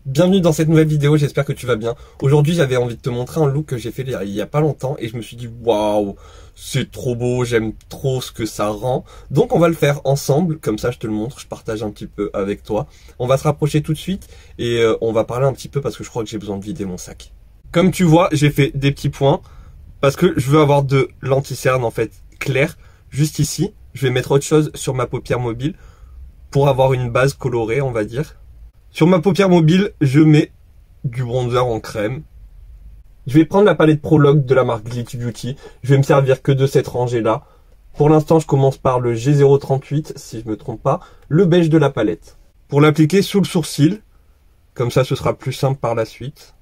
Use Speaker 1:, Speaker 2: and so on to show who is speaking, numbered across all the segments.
Speaker 1: Bienvenue dans cette nouvelle vidéo, j'espère que tu vas bien. Aujourd'hui, j'avais envie de te montrer un look que j'ai fait il y a pas longtemps et je me suis dit waouh, c'est trop beau, j'aime trop ce que ça rend. Donc on va le faire ensemble, comme ça je te le montre, je partage un petit peu avec toi. On va se rapprocher tout de suite et on va parler un petit peu parce que je crois que j'ai besoin de vider mon sac. Comme tu vois, j'ai fait des petits points parce que je veux avoir de l'anti-cerne en fait clair juste ici. Je vais mettre autre chose sur ma paupière mobile pour avoir une base colorée, on va dire. Sur ma paupière mobile, je mets du bronzer en crème. Je vais prendre la palette Prologue de la marque Glitter Beauty. Je vais me servir que de cette rangée-là. Pour l'instant, je commence par le G038, si je me trompe pas, le beige de la palette. Pour l'appliquer sous le sourcil, comme ça ce sera plus simple par la suite.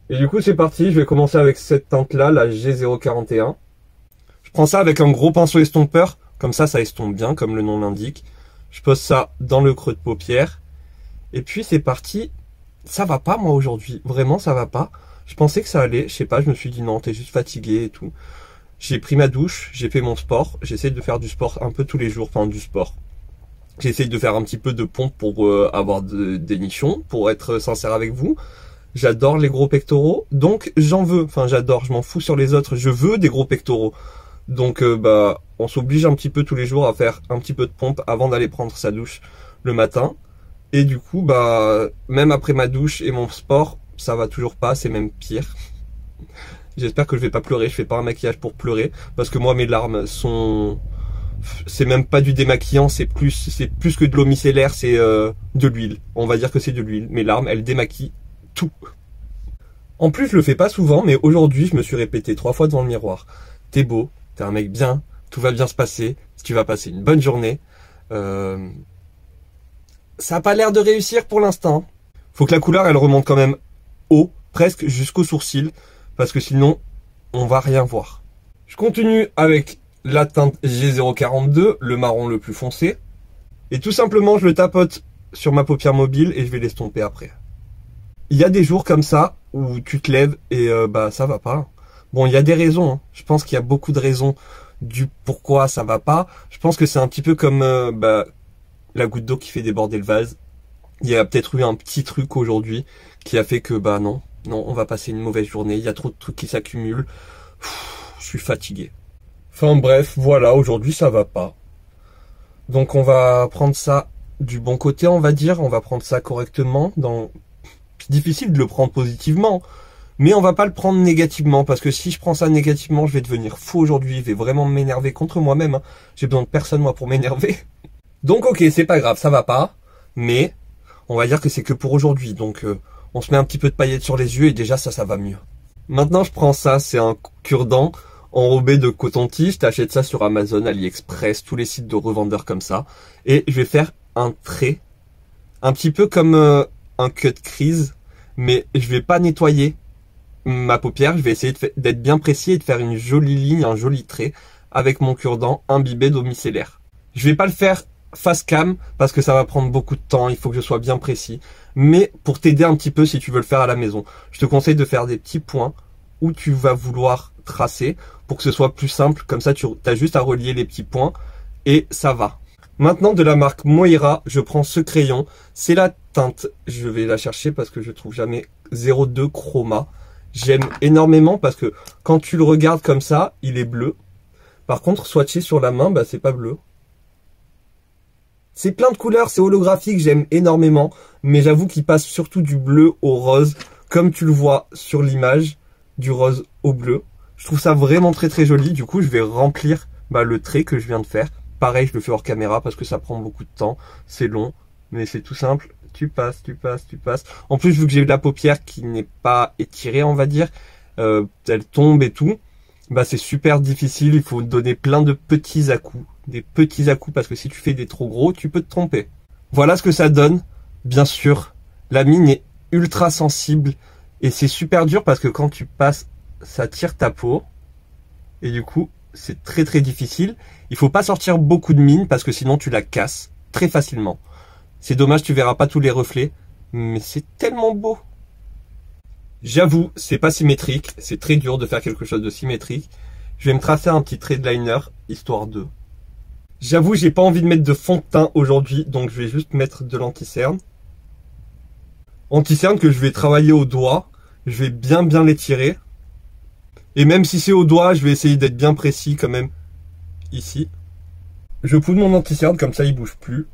Speaker 1: Et du coup, c'est parti, je vais commencer avec cette teinte-là, la G041. Je prends ça avec un gros pinceau estompeur, comme ça estompe bien, comme le nom l'indique. Je pose ça dans le creux de paupière. Et puis c'est parti, ça va pas moi aujourd'hui, vraiment ça va pas. Je pensais que ça allait, je sais pas, je me suis dit non, t'es juste fatigué et tout. J'ai pris ma douche, j'ai fait mon sport, j'essaie de faire du sport un peu tous les jours, enfin du sport. J'essaie de faire un petit peu de pompe pour avoir des nichons, pour être sincère avec vous. J'adore les gros pectoraux, donc j'en veux, enfin j'adore, je m'en fous sur les autres, je veux des gros pectoraux. Donc on s'oblige un petit peu tous les jours à faire un petit peu de pompe avant d'aller prendre sa douche le matin. Et du coup, même après ma douche et mon sport, ça va toujours pas, c'est même pire. J'espère que je vais pas pleurer, je fais pas un maquillage pour pleurer, parce que moi mes larmes sont... C'est même pas du démaquillant, c'est plus que de l'eau micellaire, c'est de l'huile. On va dire que c'est de l'huile. Mes larmes, elles démaquillent tout. En plus, je le fais pas souvent, mais aujourd'hui, je me suis répété 3 fois devant le miroir. T'es beau, t'es un mec bien, tout va bien se passer, tu vas passer une bonne journée. Ça a pas l'air de réussir pour l'instant. Faut que la couleur elle remonte quand même haut, presque jusqu'au sourcil, parce que sinon on va rien voir. Je continue avec la teinte G042, le marron le plus foncé. Et tout simplement je le tapote sur ma paupière mobile et je vais l'estomper après. Il y a des jours comme ça où tu te lèves et ça va pas. Bon, il y a des raisons, hein. Je pense qu'il y a beaucoup de raisons du pourquoi ça va pas. Je pense que c'est un petit peu comme la goutte d'eau qui fait déborder le vase. Il y a peut-être eu un petit truc aujourd'hui qui a fait que non, on va passer une mauvaise journée, il y a trop de trucs qui s'accumulent. Je suis fatigué. Enfin bref, voilà, aujourd'hui ça va pas. Donc on va prendre ça du bon côté, on va dire, on va prendre ça correctement. C'est difficile de le prendre positivement, mais on va pas le prendre négativement, parce que si je prends ça négativement, je vais devenir fou aujourd'hui, je vais vraiment m'énerver contre moi-même. J'ai besoin de personne moi pour m'énerver. Donc ok, c'est pas grave, ça va pas, mais on va dire que c'est que pour aujourd'hui. Donc on se met un petit peu de paillettes sur les yeux et déjà ça va mieux. Maintenant je prends ça, c'est un cure-dent enrobé de coton-tige. T'achètes ça sur Amazon, AliExpress, tous les sites de revendeurs comme ça. Et je vais faire un trait, un petit peu comme un cut crease, mais je vais pas nettoyer ma paupière. Je vais essayer d'être bien précis et de faire une jolie ligne, un joli trait avec mon cure-dent imbibé d'eau micellaire. Je vais pas le faire face cam parce que ça va prendre beaucoup de temps, il faut que je sois bien précis, mais pour t'aider un petit peu si tu veux le faire à la maison, je te conseille de faire des petits points où tu vas vouloir tracer pour que ce soit plus simple, comme ça tu as juste à relier les petits points et ça va. Maintenant de la marque Moira, je prends ce crayon, c'est la teinte, je vais la chercher parce que je trouve jamais 02 Chroma. J'aime énormément parce que quand tu le regardes comme ça, il est bleu. Par contre swatché sur la main, c'est pas bleu. C'est plein de couleurs, c'est holographique, j'aime énormément, mais j'avoue qu'il passe surtout du bleu au rose, comme tu le vois sur l'image, du rose au bleu. Je trouve ça vraiment très très joli, du coup je vais remplir le trait que je viens de faire. Pareil, je le fais hors caméra parce que ça prend beaucoup de temps, c'est long, mais c'est tout simple. Tu passes, tu passes, tu passes. En plus, vu que j'ai la paupière qui n'est pas étirée, on va dire, elle tombe et tout, c'est super difficile, il faut donner plein de petits à-coups. Des petits à-coups parce que si tu fais des trop gros, tu peux te tromper. Voilà ce que ça donne. Bien sûr, la mine est ultra sensible et c'est super dur parce que quand tu passes, ça tire ta peau et du coup, c'est très très difficile. Il faut pas sortir beaucoup de mine parce que sinon tu la casses très facilement. C'est dommage, tu verras pas tous les reflets, mais c'est tellement beau. J'avoue, c'est pas symétrique, c'est très dur de faire quelque chose de symétrique. Je vais me tracer un petit trait de liner, histoire de... J'avoue, j'ai pas envie de mettre de fond de teint aujourd'hui, donc je vais juste mettre de l'anti-cerne. Anti-cerne que je vais travailler au doigt. Je vais bien l'étirer. Et même si c'est au doigt, je vais essayer d'être bien précis quand même ici. Je poudre mon anti-cerne, comme ça il bouge plus.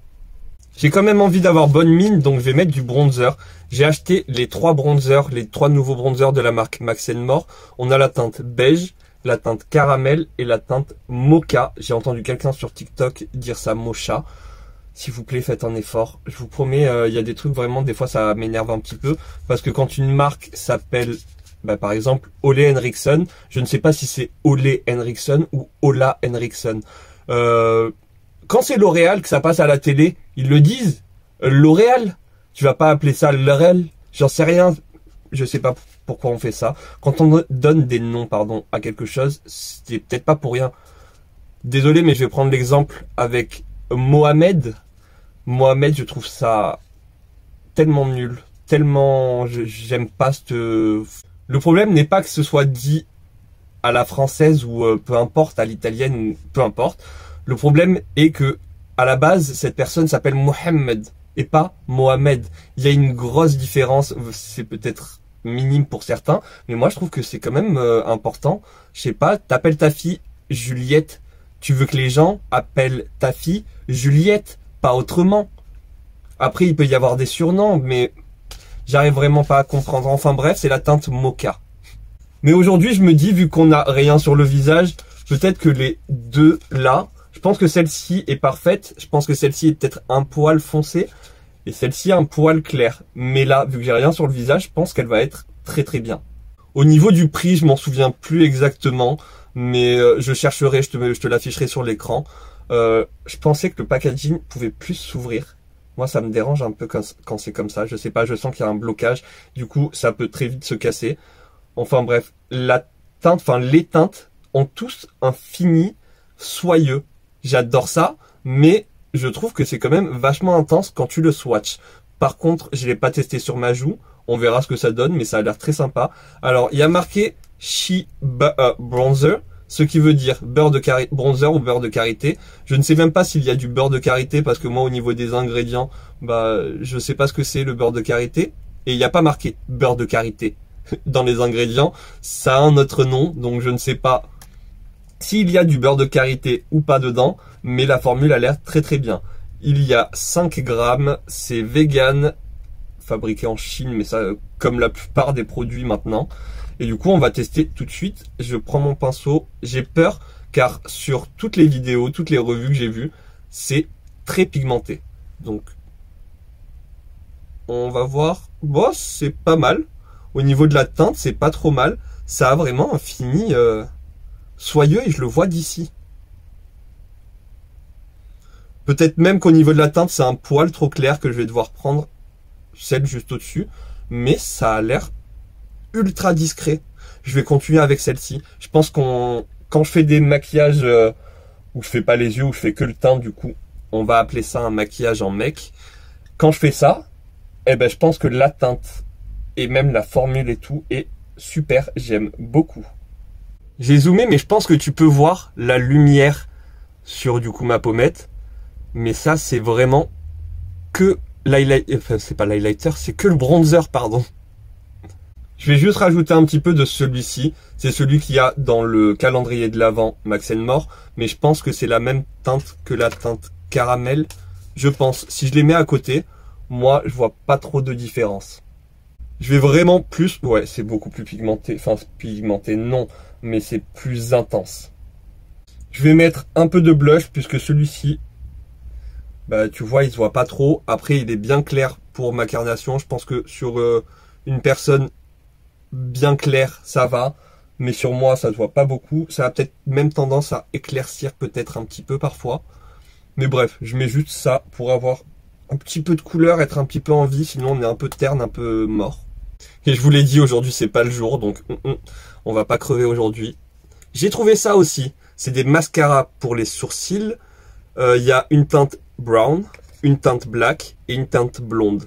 Speaker 1: J'ai quand même envie d'avoir bonne mine, donc je vais mettre du bronzer. J'ai acheté les 3 bronzers, les 3 nouveaux bronzers de la marque Max & More. On a la teinte beige, la teinte caramel et la teinte mocha. J'ai entendu quelqu'un sur TikTok dire ça mocha. S'il vous plaît, faites un effort. Je vous promets, il y a des trucs vraiment, des fois ça m'énerve un petit peu. Parce que quand une marque s'appelle, par exemple, Ole Henriksen, je ne sais pas si c'est Ole Henriksen ou Ola Henriksen. Quand c'est L'Oréal que ça passe à la télé, ils le disent. L'Oréal. Tu vas pas appeler ça L'Oréal. J'en sais rien. Je sais pas pourquoi on fait ça. Quand on donne des noms, à quelque chose, c'est peut-être pas pour rien. Désolé, mais je vais prendre l'exemple avec Mohamed. Mohamed, je trouve ça tellement nul. Tellement, j'aime pas cette... Le problème n'est pas que ce soit dit à la française ou peu importe, à l'italienne ou peu importe. Le problème est que, à la base, cette personne s'appelle Mohamed et pas Mohamed. Il y a une grosse différence, c'est peut-être minime pour certains, mais moi je trouve que c'est quand même important. Je sais pas, t'appelles ta fille Juliette, tu veux que les gens appellent ta fille Juliette, pas autrement. Après, il peut y avoir des surnoms, mais j'arrive vraiment pas à comprendre. Enfin bref, c'est la teinte mocha. Mais aujourd'hui, je me dis, vu qu'on n'a rien sur le visage, peut-être que les deux là, je pense que celle-ci est parfaite. Je pense que celle-ci est peut-être un poil foncé. Et celle-ci un poil clair. Mais là, vu que j'ai rien sur le visage, je pense qu'elle va être très très bien. Au niveau du prix, je m'en souviens plus exactement. Mais je chercherai, je te l'afficherai sur l'écran. Je pensais que le packaging pouvait plus s'ouvrir. Moi, ça me dérange un peu quand c'est comme ça. Je sais pas, je sens qu'il y a un blocage. Du coup, ça peut très vite se casser. Enfin bref, la teinte, les teintes ont tous un fini soyeux. J'adore ça, mais je trouve que c'est quand même vachement intense quand tu le swatches. Par contre, je l'ai pas testé sur ma joue. On verra ce que ça donne, mais ça a l'air très sympa. Alors, il y a marqué Shea Bronzer, ce qui veut dire bronzer ou beurre de karité. Je ne sais même pas s'il y a du beurre de karité, parce que moi, au niveau des ingrédients, je sais pas ce que c'est le beurre de karité. Et il n'y a pas marqué beurre de karité dans les ingrédients. Ça a un autre nom, donc je ne sais pas s'il y a du beurre de karité ou pas dedans, mais la formule a l'air très très bien. Il y a 5 grammes, c'est vegan, fabriqué en Chine, mais ça, comme la plupart des produits maintenant. Et du coup, on va tester tout de suite. Je prends mon pinceau, j'ai peur, car sur toutes les vidéos, toutes les revues que j'ai vues, c'est très pigmenté. Donc, on va voir. Bon, c'est pas mal. Au niveau de la teinte, c'est pas trop mal. Ça a vraiment un fini... soyeux et je le vois d'ici. Peut-être même qu'au niveau de la teinte, c'est un poil trop clair que je vais devoir prendre celle juste au-dessus. Mais ça a l'air ultra discret. Je vais continuer avec celle-ci. Je pense quand je fais des maquillages où je fais pas les yeux, où je fais que le teint, du coup, on va appeler ça un maquillage en mec. Quand je fais ça, je pense que la teinte et même la formule et tout est super. J'aime beaucoup. J'ai zoomé, mais je pense que tu peux voir la lumière sur du coup ma pommette. Mais ça, c'est vraiment que l'highlighter. Enfin, c'est pas l'highlighter, c'est que le bronzer, pardon. Je vais juste rajouter un petit peu de celui-ci. C'est celui qu'il y a dans le calendrier de l'Avent Max & More. Mais je pense que c'est la même teinte que la teinte caramel. Je pense. Si je les mets à côté, moi, je vois pas trop de différence. Je vais vraiment plus... Ouais, c'est beaucoup plus pigmenté. Enfin, pigmenté, non. Mais c'est plus intense. Je vais mettre un peu de blush puisque celui-ci, tu vois, il se voit pas trop. Après, il est bien clair pour ma carnation. Je pense que sur une personne bien claire, ça va. Mais sur moi, ça se voit pas beaucoup. Ça a peut-être même tendance à éclaircir peut-être un petit peu parfois. Mais bref, je mets juste ça pour avoir un petit peu de couleur, être un petit peu en vie. Sinon, on est un peu terne, un peu mort. Et je vous l'ai dit, aujourd'hui, c'est pas le jour. Donc, on va pas crever aujourd'hui. J'ai trouvé ça aussi. C'est des mascaras pour les sourcils. Il y a une teinte brown, une teinte black et une teinte blonde.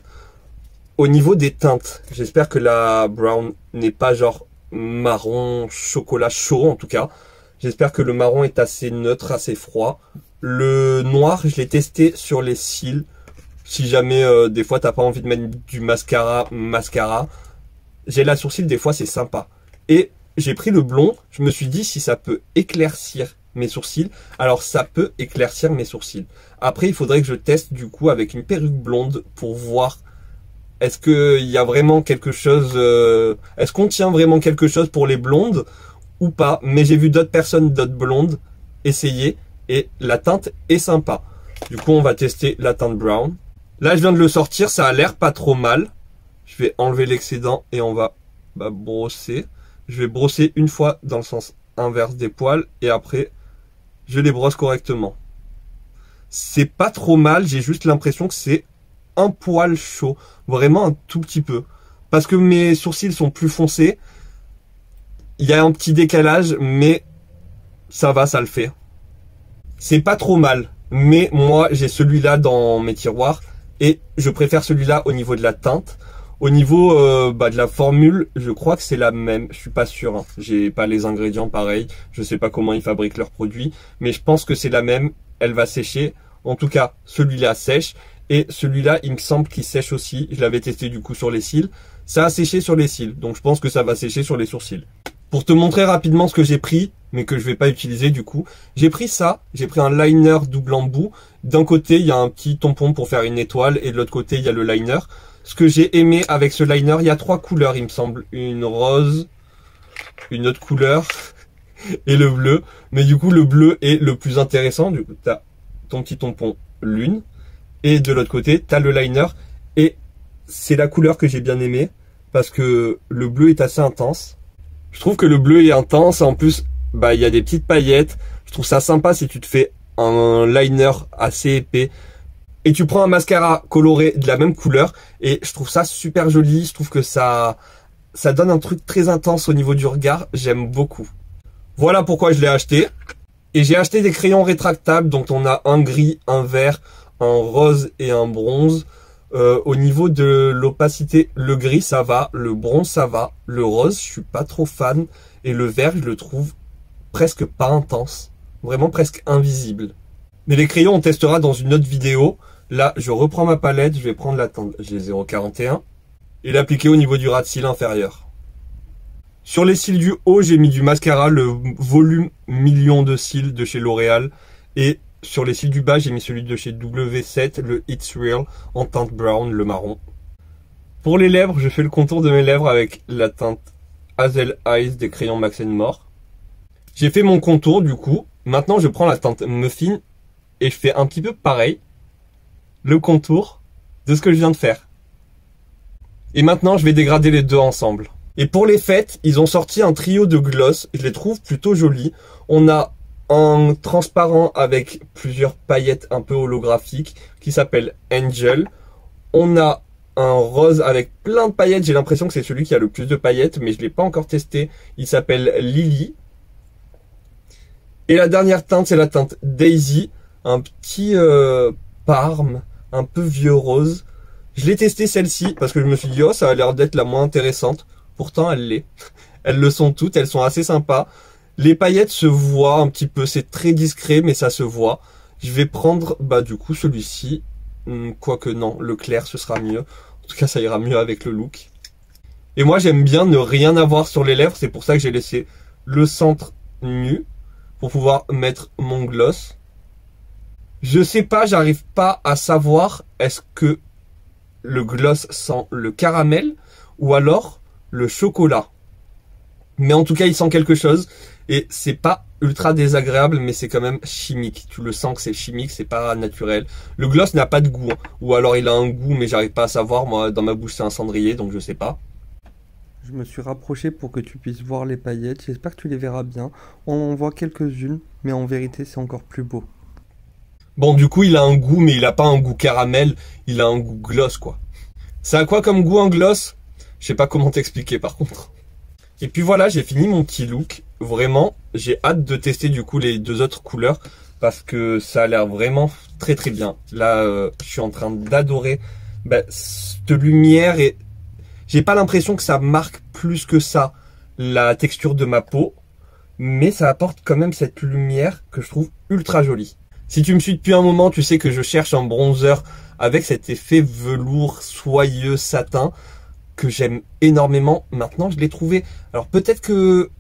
Speaker 1: Au niveau des teintes, j'espère que la brown n'est pas genre marron, chocolat chaud en tout cas. J'espère que le marron est assez neutre, assez froid. Le noir, je l'ai testé sur les cils. Si jamais des fois t'as pas envie de mettre du mascara, gel à sourcils des fois c'est sympa. Et j'ai pris le blond, je me suis dit si ça peut éclaircir mes sourcils, alors ça peut éclaircir mes sourcils. Après il faudrait que je teste du coup avec une perruque blonde pour voir est-ce qu'il y a vraiment quelque chose, est-ce qu'on tient vraiment quelque chose pour les blondes ou pas. Mais j'ai vu d'autres personnes, d'autres blondes essayer et la teinte est sympa. Du coup on va tester la teinte brown. Là je viens de le sortir, ça a l'air pas trop mal. Je vais enlever l'excédent et on va brosser. Je vais brosser une fois dans le sens inverse des poils et après je les brosse correctement. C'est pas trop mal, j'ai juste l'impression que c'est un poil chaud, vraiment un tout petit peu. Parce que mes sourcils sont plus foncés, il y a un petit décalage, mais ça va, ça le fait. C'est pas trop mal, mais moi j'ai celui-là dans mes tiroirs et je préfère celui-là au niveau de la teinte. Au niveau de la formule, je crois que c'est la même. Je suis pas sûr, hein. J'ai pas les ingrédients pareils. Je sais pas comment ils fabriquent leurs produits, mais je pense que c'est la même. Elle va sécher. En tout cas, celui-là sèche et celui-là, il me semble qu'il sèche aussi. Je l'avais testé du coup sur les cils. Ça a séché sur les cils, donc je pense que ça va sécher sur les sourcils. Pour te montrer rapidement ce que j'ai pris, mais que je vais pas utiliser du coup, j'ai pris ça. J'ai pris un liner double embout. D'un côté, il y a un petit tampon pour faire une étoile et de l'autre côté, il y a le liner. Ce que j'ai aimé avec ce liner, il y a 3 couleurs, il me semble. Une rose, une autre couleur et le bleu. Mais du coup, le bleu est le plus intéressant. Du coup, tu as ton petit tampon lune. Et de l'autre côté, tu as le liner. Et c'est la couleur que j'ai bien aimée parce que le bleu est assez intense. Je trouve que le bleu est intense. En plus, il y a des petites paillettes. Je trouve ça sympa si tu te fais un liner assez épais. Et tu prends un mascara coloré de la même couleur et je trouve ça super joli. Je trouve que ça donne un truc très intense au niveau du regard. J'aime beaucoup. Voilà pourquoi je l'ai acheté. Et j'ai acheté des crayons rétractables dont on a un gris, un vert, un rose et un bronze. Au niveau de l'opacité, le gris ça va, le bronze ça va, le rose je suis pas trop fan et le vert je le trouve presque pas intense. Vraiment presque invisible. Mais les crayons on testera dans une autre vidéo. Là, je reprends ma palette, je vais prendre la teinte G041 et l'appliquer au niveau du ras de cils inférieur. Sur les cils du haut, j'ai mis du mascara, le volume million de cils de chez L'Oréal. Et sur les cils du bas, j'ai mis celui de chez W7, le It's Real, en teinte brown, le marron. Pour les lèvres, je fais le contour de mes lèvres avec la teinte Hazel Eyes des crayons Max & More. J'ai fait mon contour du coup. Maintenant, je prends la teinte Muffin et je fais un petit peu pareil. Le contour de ce que je viens de faire. Et maintenant, je vais dégrader les deux ensemble. Et pour les fêtes, ils ont sorti un trio de gloss. Je les trouve plutôt jolis. On a un transparent avec plusieurs paillettes un peu holographiques qui s'appelle Angel. On a un rose avec plein de paillettes. J'ai l'impression que c'est celui qui a le plus de paillettes, mais je ne l'ai pas encore testé. Il s'appelle Lily. Et la dernière teinte, c'est la teinte Daisy. Un petit parme. Un peu vieux rose. Je l'ai testé celle-ci parce que je me suis dit oh ça a l'air d'être la moins intéressante. Pourtant elle l'est. Elles le sont toutes, elles sont assez sympas. Les paillettes se voient un petit peu, c'est très discret mais ça se voit. Je vais prendre du coup celui-ci. Quoique non, le clair ce sera mieux. En tout cas ça ira mieux avec le look. Et moi j'aime bien ne rien avoir sur les lèvres, c'est pour ça que j'ai laissé le centre nu pour pouvoir mettre mon gloss. Je sais pas, j'arrive pas à savoir est-ce que le gloss sent le caramel ou alors le chocolat. Mais en tout cas, il sent quelque chose et c'est pas ultra désagréable, mais c'est quand même chimique. Tu le sens que c'est chimique, c'est pas naturel. Le gloss n'a pas de goût, ou alors il a un goût, mais j'arrive pas à savoir. Moi, dans ma bouche, c'est un cendrier, donc je sais pas.
Speaker 2: Je me suis rapproché pour que tu puisses voir les paillettes. J'espère que tu les verras bien. On en voit quelques-unes, mais en vérité, c'est encore plus beau.
Speaker 1: Bon, du coup, il a un goût, mais il a pas un goût caramel, il a un goût gloss, quoi. Ça a quoi comme goût un gloss? Je sais pas comment t'expliquer, par contre. Et puis voilà, j'ai fini mon petit look. Vraiment, j'ai hâte de tester, du coup, les deux autres couleurs, parce que ça a l'air vraiment très très bien. Là, je suis en train d'adorer cette lumière et j'ai pas l'impression que ça marque plus que ça la texture de ma peau, mais ça apporte quand même cette lumière que je trouve ultra jolie. Si tu me suis depuis un moment, tu sais que je cherche un bronzer avec cet effet velours soyeux satin que j'aime énormément. Maintenant, je l'ai trouvé. Alors peut-être que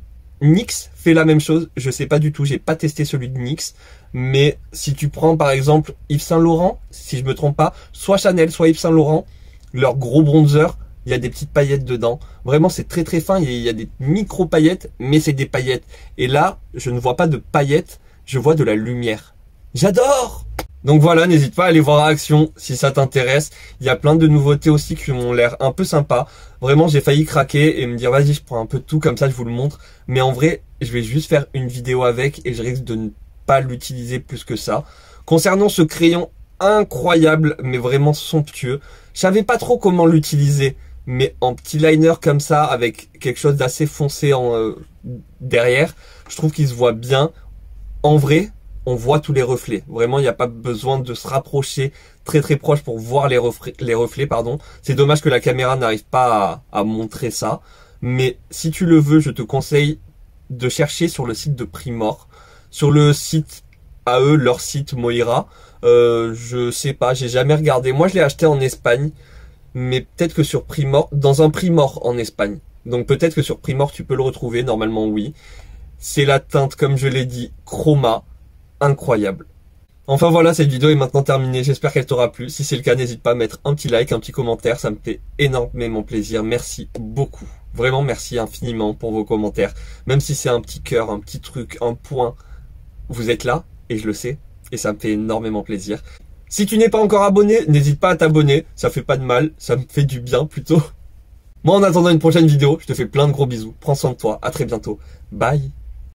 Speaker 1: NYX fait la même chose, je sais pas du tout, j'ai pas testé celui de NYX, mais si tu prends par exemple Yves Saint Laurent, si je me trompe pas, soit Chanel, soit Yves Saint Laurent, leur gros bronzer, il y a des petites paillettes dedans. Vraiment, c'est très très fin, il y a des micro paillettes, mais c'est des paillettes. Et là, je ne vois pas de paillettes, je vois de la lumière. J'adore! Donc voilà, n'hésite pas à aller voir Action si ça t'intéresse. Il y a plein de nouveautés aussi qui ont l'air un peu sympas. Vraiment, j'ai failli craquer et me dire vas-y, je prends un peu de tout comme ça, je vous le montre. Mais en vrai, je vais juste faire une vidéo avec et je risque de ne pas l'utiliser plus que ça. Concernant ce crayon incroyable, mais vraiment somptueux, je savais pas trop comment l'utiliser. Mais en petit liner comme ça, avec quelque chose d'assez foncé derrière, je trouve qu'il se voit bien. En vrai, on voit tous les reflets. Vraiment, il n'y a pas besoin de se rapprocher très très proche pour voir les reflets. C'est dommage que la caméra n'arrive pas à montrer ça. Mais si tu le veux, je te conseille de chercher sur le site de Primor. Sur le site à eux, leur site Moira. Je sais pas, j'ai jamais regardé. Moi, je l'ai acheté en Espagne. Mais peut-être que sur Primor, dans un Primor en Espagne. Donc peut-être que sur Primor, tu peux le retrouver. Normalement, oui. C'est la teinte, comme je l'ai dit, Chroma. Incroyable. Enfin voilà, cette vidéo est maintenant terminée, j'espère qu'elle t'aura plu. Si c'est le cas, n'hésite pas à mettre un petit like, un petit commentaire, ça me fait énormément plaisir. Merci beaucoup. Vraiment merci infiniment pour vos commentaires. Même si c'est un petit cœur, un petit truc, un point, vous êtes là, et je le sais, et ça me fait énormément plaisir. Si tu n'es pas encore abonné, n'hésite pas à t'abonner, ça fait pas de mal, ça me fait du bien plutôt. Moi en attendant une prochaine vidéo, je te fais plein de gros bisous, prends soin de toi, à très bientôt, bye.